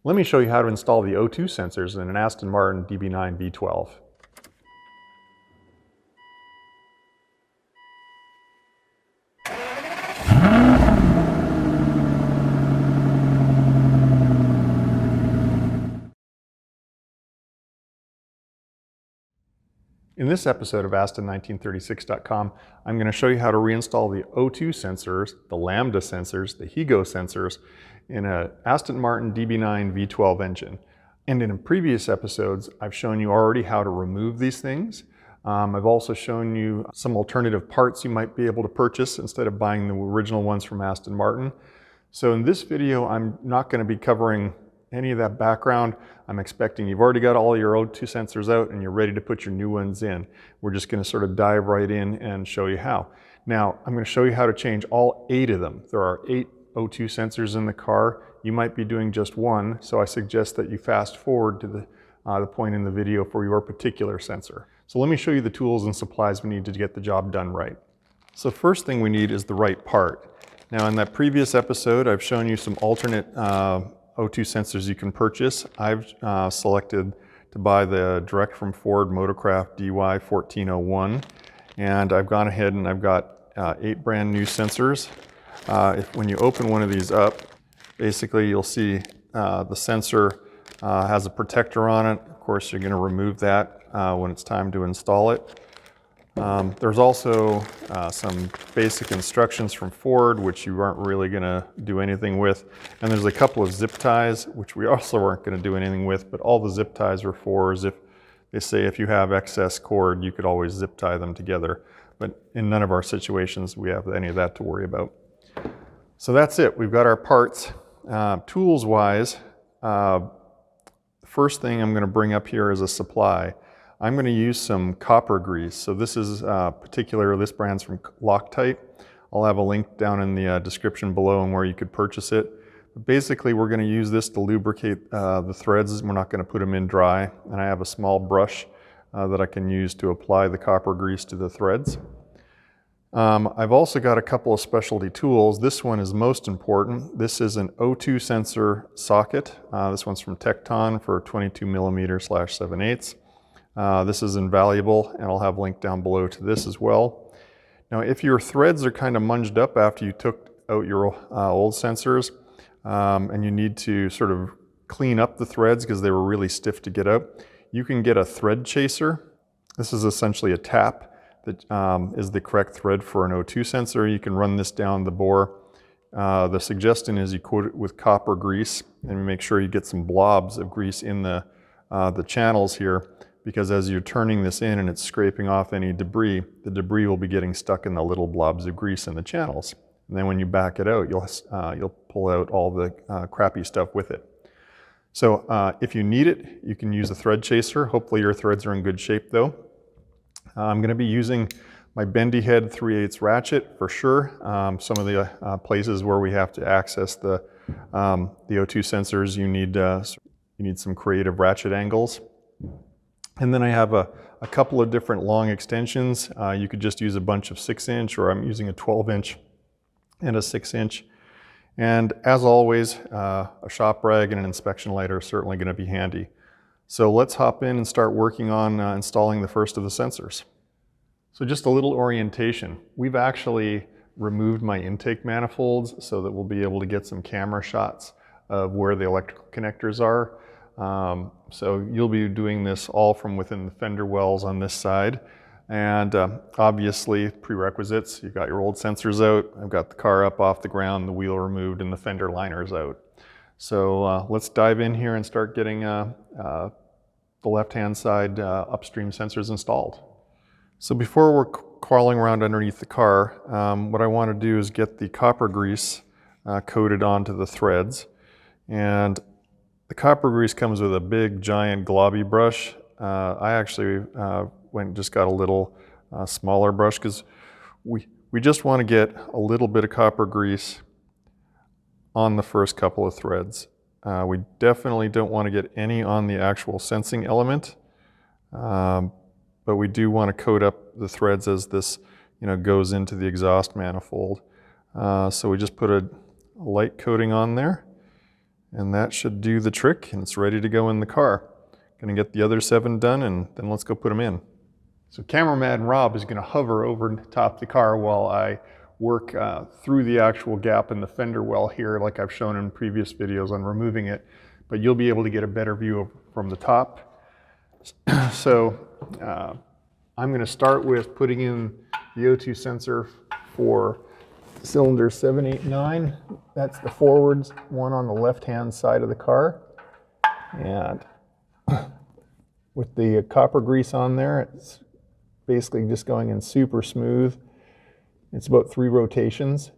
Let me show you how to install the O2 sensors in an Aston Martin DB9 V12. In this episode of Aston1936.com, I'm going to show you how to reinstall the O2 sensors, the Lamda sensors, the HEGO sensors in an Aston Martin DB9 V12 engine. And in previous episodes, I've shown you already how to remove these things. I've also shown you some alternative parts you might be able to purchase instead of buying the original ones from Aston Martin. So in this video, I'm not going to be covering any of that background. I'm expecting you've already got all your O2 sensors out and you're ready to put your new ones in. We're just going to sort of dive right in and show you how. Now, I'm going to show you how to change all 8 of them. There are 8 O2 sensors in the car. You might be doing just one, so I suggest that you fast forward to the point in the video for your particular sensor. So let me show you the tools and supplies we need to get the job done right. So first thing we need is the right part. Now in that previous episode, I've shown you some alternate O2 sensors you can purchase. I've selected to buy the direct from Ford Motorcraft DY1401, and I've gone ahead and I've got 8 brand new sensors. When you open one of these up, basically you'll see the sensor has a protector on it. Of course, you're going to remove that when it's time to install it. There's also some basic instructions from Ford, which you aren't really going to do anything with. And there's a couple of zip ties, which we also aren't going to do anything with, but all the zip ties are for is if they say if you have excess cord, you could always zip tie them together. But in none of our situations, we have any of that to worry about. So that's it. We've got our parts. Tools-wise, the first thing I'm going to bring up here is a supply. I'm going to use some copper grease. So this is this brand's from Loctite. I'll have a link down in the description below and where you could purchase it. But basically, we're going to use this to lubricate the threads. We're not going to put them in dry. And I have a small brush that I can use to apply the copper grease to the threads. I've also got a couple of specialty tools. This one is most important. This is an O2 sensor socket. This one's from Tecton for 22mm/7/8. This is invaluable, and I'll have a link down below to this as well. Now, if your threads are kind of munged up after you took out your old sensors, and you need to sort of clean up the threads because they were really stiff to get out, you can get a thread chaser. This is essentially a tap that is the correct thread for an O2 sensor. You can run this down the bore. The suggestion is you coat it with copper grease and make sure you get some blobs of grease in the channels here, because as you're turning this in and it's scraping off any debris, the debris will be getting stuck in the little blobs of grease in the channels. And then when you back it out, you'll pull out all the crappy stuff with it. So if you need it, you can use a thread chaser. Hopefully your threads are in good shape though. I'm going to be using my bendy head 3/8 ratchet for sure. Some of the places where we have to access the O2 sensors, you need some creative ratchet angles. And then I have a couple of different long extensions. You could just use a bunch of 6-inch, or I'm using a 12-inch and a 6-inch. And as always, a shop rag and an inspection light are certainly going to be handy. So let's hop in and start working on installing the first of the sensors. So just a little orientation. We've actually removed my intake manifolds so that we'll be able to get some camera shots of where the electrical connectors are. So you'll be doing this all from within the fender wells on this side. And obviously, prerequisites, you've got your old sensors out. I've got the car up off the ground, the wheel removed, and the fender liners out. So let's dive in here and start getting the left-hand side upstream sensors installed. So before we're crawling around underneath the car, what I want to do is get the copper grease coated onto the threads. And the copper grease comes with a big, giant, globby brush. I actually went and just got a little smaller brush because we just want to get a little bit of copper grease on the first couple of threads. We definitely don't want to get any on the actual sensing element, but we do want to coat up the threads as this goes into the exhaust manifold. So we just put a light coating on there. And that should do the trick, and it's ready to go in the car. Gonna get the other 7 done, and then let's go put them in. So cameraman Rob is gonna hover over top the car while I work through the actual gap in the fender well here, like I've shown in previous videos on removing it, but you'll be able to get a better view from the top. So I'm gonna start with putting in the O2 sensor for cylinder 789. That's the forward one on the left-hand side of the car. And with the copper grease on there, it's basically just going in super smooth. It's about 3 rotations.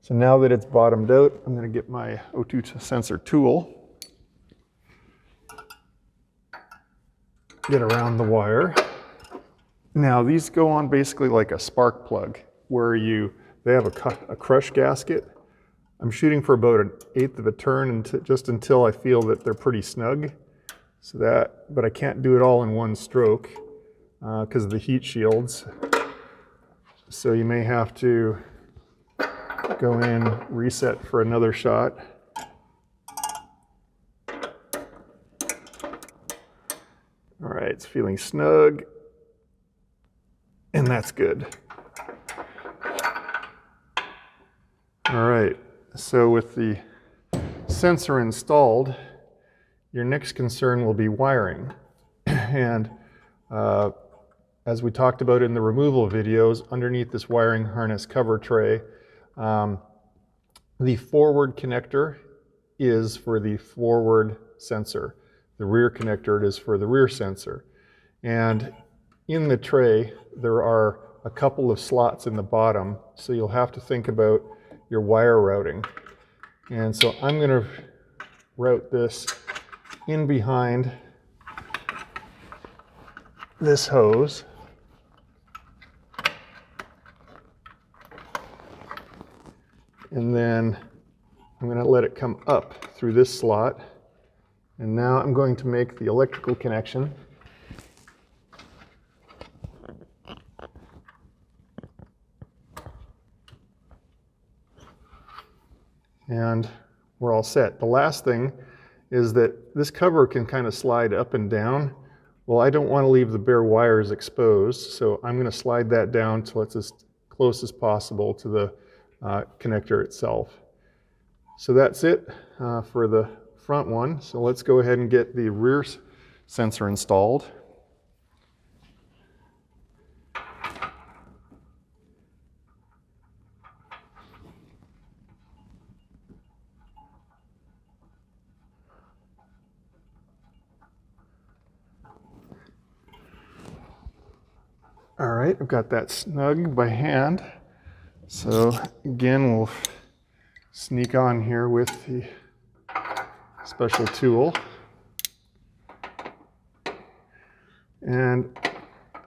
So now that it's bottomed out, I'm going to get my O2 sensor tool, get around the wire. Now these go on basically like a spark plug, where they have a crush gasket. I'm shooting for about 1/8 of a turn just until I feel that they're pretty snug. But I can't do it all in one stroke because of the heat shields. So you may have to go in, reset for another shot. All right, it's feeling snug, and that's good. All right, so with the sensor installed, your next concern will be wiring. And as we talked about in the removal videos, underneath this wiring harness cover tray, the forward connector is for the forward sensor. The rear connector is for the rear sensor. And in the tray, there are a couple of slots in the bottom, so you'll have to think about your wire routing. And so I'm going to route this in behind this hose. And then I'm going to let it come up through this slot. And now I'm going to make the electrical connection. And we're all set. The last thing is that this cover can kind of slide up and down. Well, I don't want to leave the bare wires exposed, so I'm going to slide that down till it's as close as possible to the connector itself. So that's it for the front one. So let's go ahead and get the rear sensor installed. All right, I've got that snug by hand. So again, we'll sneak on here with the special tool. And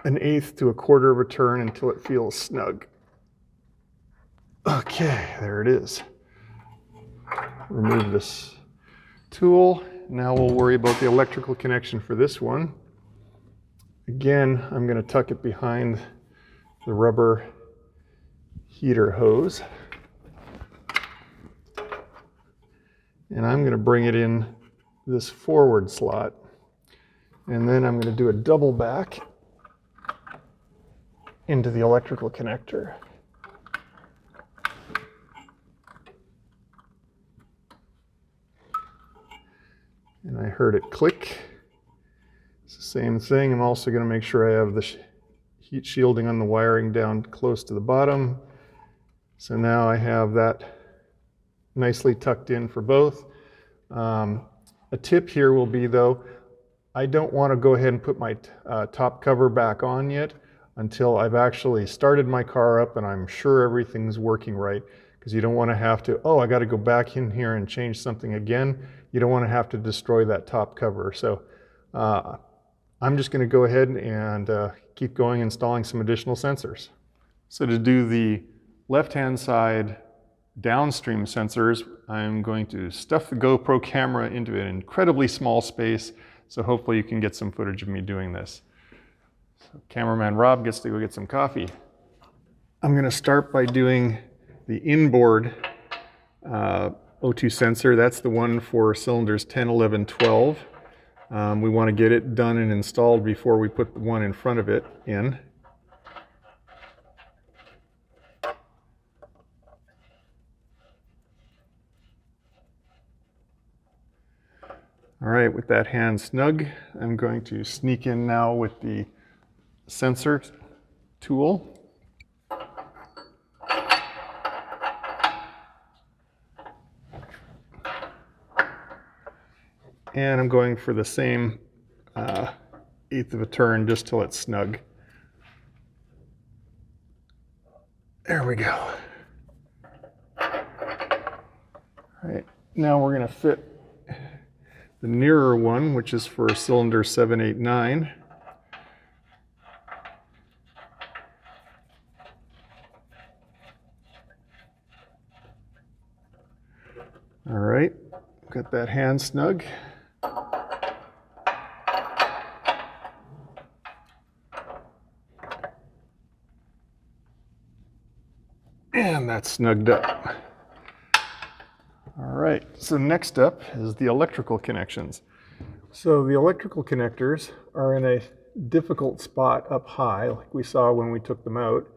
1/8 to 1/4 of a turn until it feels snug. Okay, there it is. Remove this tool. Now we'll worry about the electrical connection for this one. Again, I'm going to tuck it behind the rubber heater hose. And I'm going to bring it in this forward slot. And then I'm going to do a double back into the electrical connector. And I heard it click. It's the same thing. I'm also going to make sure I have the heat shielding on the wiring down close to the bottom. So now I have that nicely tucked in for both. A tip here will be though, I don't want to go ahead and put my top cover back on yet until I've actually started my car up and I'm sure everything's working right, because you don't want to have to, oh, I got to go back in here and change something again. You don't want to have to destroy that top cover. So I'm just going to go ahead and keep going installing some additional sensors. So to do the left-hand side downstream sensors, I'm going to stuff the GoPro camera into an incredibly small space, so hopefully you can get some footage of me doing this. So cameraman Rob gets to go get some coffee. I'm going to start by doing the inboard O2 sensor. That's the one for cylinders 10, 11, 12. We want to get it done and installed before we put the one in front of it in. All right, with that hand snug, I'm going to sneak in now with the sensor tool. And I'm going for the same 1/8 of a turn just till it's snug. There we go. All right, now we're going to fit the nearer one, which is for cylinder 7, 8, 9. All right, got that hand snug. And that's snugged up. All right, so next up is the electrical connections. So the electrical connectors are in a difficult spot up high, like we saw when we took them out.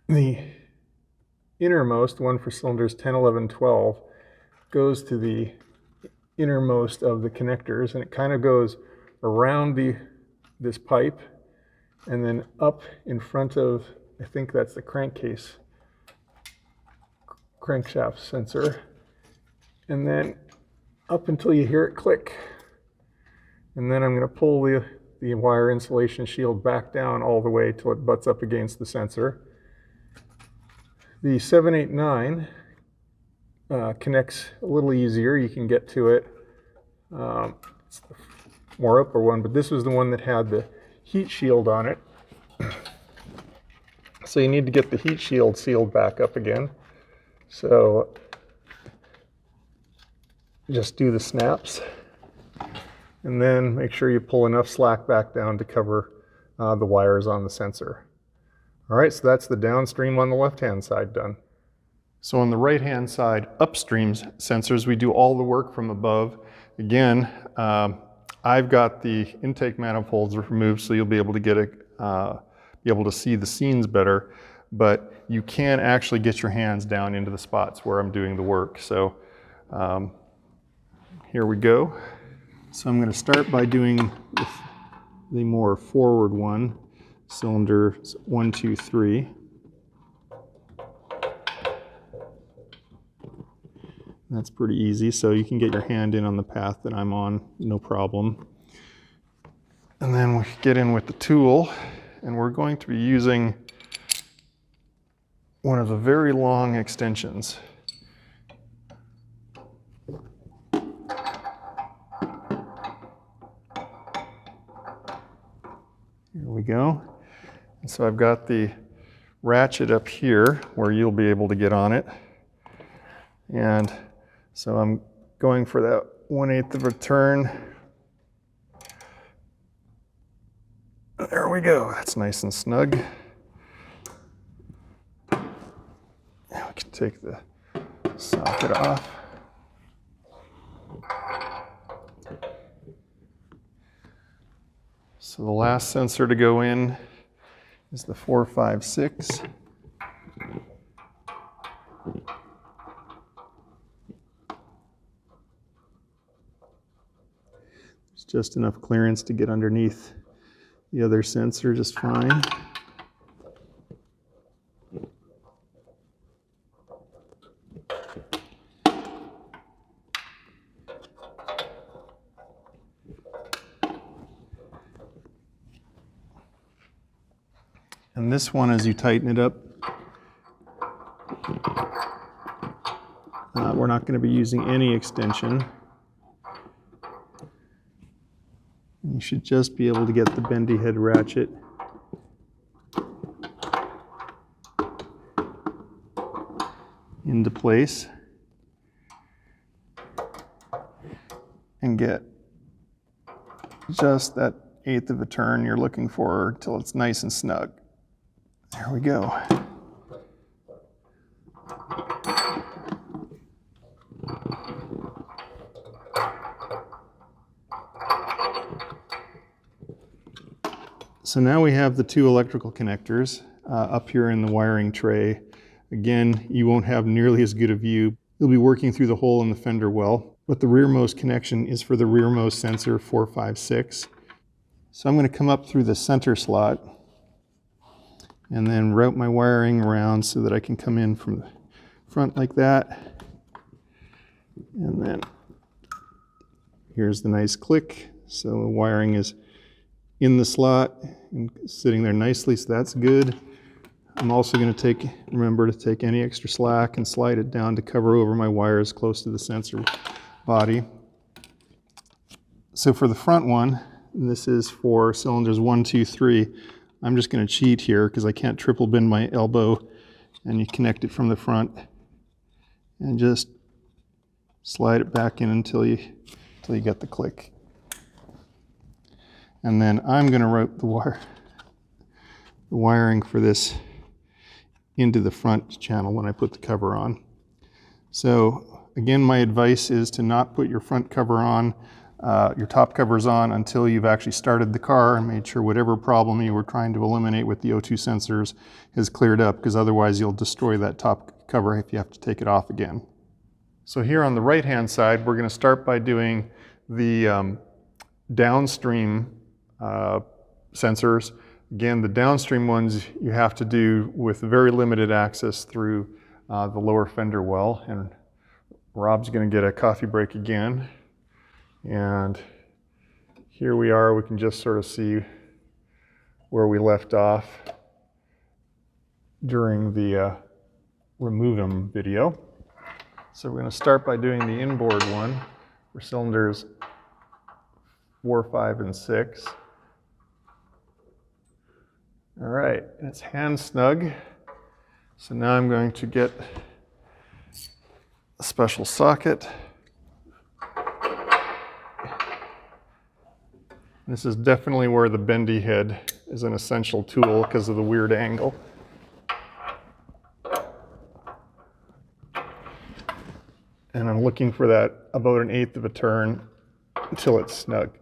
The innermost one for cylinders 10, 11, 12 goes to the innermost of the connectors, and it kind of goes around this pipe and then up in front of, I think that's the crankcase, crankshaft sensor, and then up until you hear it click. And then I'm going to pull the wire insulation shield back down all the way till it butts up against the sensor. The 7, 8, 9 connects a little easier. You can get to it. It's the more upper one, but this was the one that had the heat shield on it. So you need to get the heat shield sealed back up again. So just do the snaps and then make sure you pull enough slack back down to cover the wires on the sensor. All right, so that's the downstream on the left-hand side done. So on the right-hand side, upstream sensors, we do all the work from above. Again, I've got the intake manifolds removed so you'll be able to get be able to see the scenes better, but you can actually get your hands down into the spots where I'm doing the work. So here we go. So I'm going to start by doing the more forward one, cylinder 1, 2, 3. That's pretty easy, so you can get your hand in on the path that I'm on, no problem. And then we get in with the tool, and we're going to be using one of the very long extensions. Here we go. And so I've got the ratchet up here where you'll be able to get on it. And so I'm going for that 1/8 of a turn. There we go, that's nice and snug. Now we can take the socket off. So the last sensor to go in is the 4, 5, 6. There's just enough clearance to get underneath the other sensor just fine. And this one, as you tighten it up, we're not going to be using any extension. You should just be able to get the bendy head ratchet into place and get just that 1/8 of a turn you're looking for until it's nice and snug. There we go. So now we have the two electrical connectors up here in the wiring tray. Again, you won't have nearly as good a view. You'll be working through the hole in the fender well, but the rearmost connection is for the rearmost sensor 456. So I'm going to come up through the center slot and then route my wiring around so that I can come in from the front like that. And then here's the nice click. So the wiring is in the slot and sitting there nicely, so that's good. I'm also going to remember to take any extra slack and slide it down to cover over my wires close to the sensor body. So for the front one, and this is for cylinders 1, 2, 3, I'm just going to cheat here because I can't triple bend my elbow, and you connect it from the front and just slide it back in until you get the click. And then I'm going to route the wiring for this into the front channel when I put the cover on. So again, my advice is to not put your front cover on, your top covers on until you've actually started the car and made sure whatever problem you were trying to eliminate with the O2 sensors has cleared up, because otherwise you'll destroy that top cover if you have to take it off again. So here on the right-hand side, we're going to start by doing the downstream sensors. Again, the downstream ones you have to do with very limited access through the lower fender well. And Rob's going to get a coffee break again. And here we are. We can just sort of see where we left off during the remove them video. So we're going to start by doing the inboard one for cylinders 4, 5, and 6. All right, and it's hand snug. So now I'm going to get a special socket. This is definitely where the bendy head is an essential tool because of the weird angle. And I'm looking for that about 1/8 of a turn until it's snug.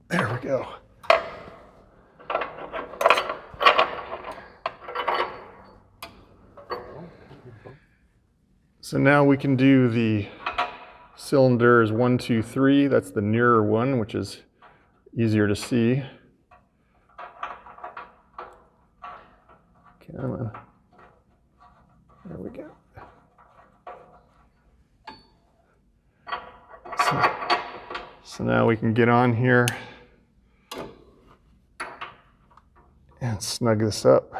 There we go. So now we can do the cylinders 1, 2, 3. That's the nearer one, which is easier to see. Come on. There we go. So now we can get on here and snug this up.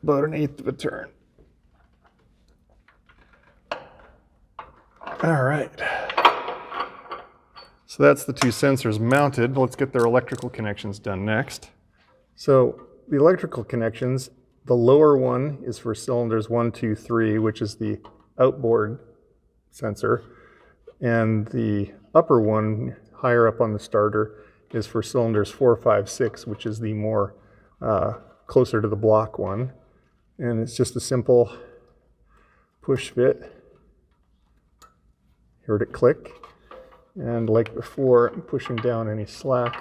About 1/8 of a turn. All right. So that's the two sensors mounted. Let's get their electrical connections done next. So the electrical connections, the lower one is for cylinders 1, 2, 3, which is the outboard sensor. And the upper one, higher up on the starter, is for cylinders 4, 5, 6, which is the more closer to the block one. And it's just a simple push fit. Heard it click. And like before, I'm pushing down any slack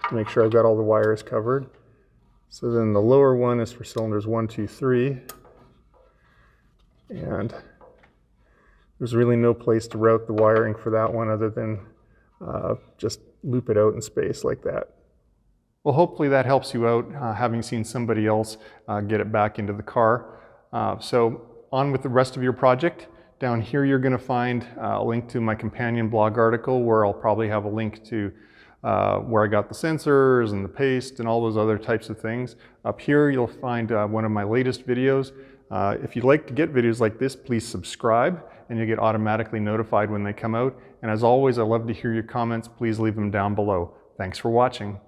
to make sure I've got all the wires covered. So then the lower one is for cylinders 1, 2, 3. And there's really no place to route the wiring for that one other than just loop it out in space like that. Well, hopefully that helps you out, having seen somebody else get it back into the car. So on with the rest of your project. Down here you're going to find a link to my companion blog article where I'll probably have a link to where I got the sensors and the paste and all those other types of things. Up here you'll find one of my latest videos. If you'd like to get videos like this, please subscribe and you'll get automatically notified when they come out. And as always, I love to hear your comments. Please leave them down below. Thanks for watching.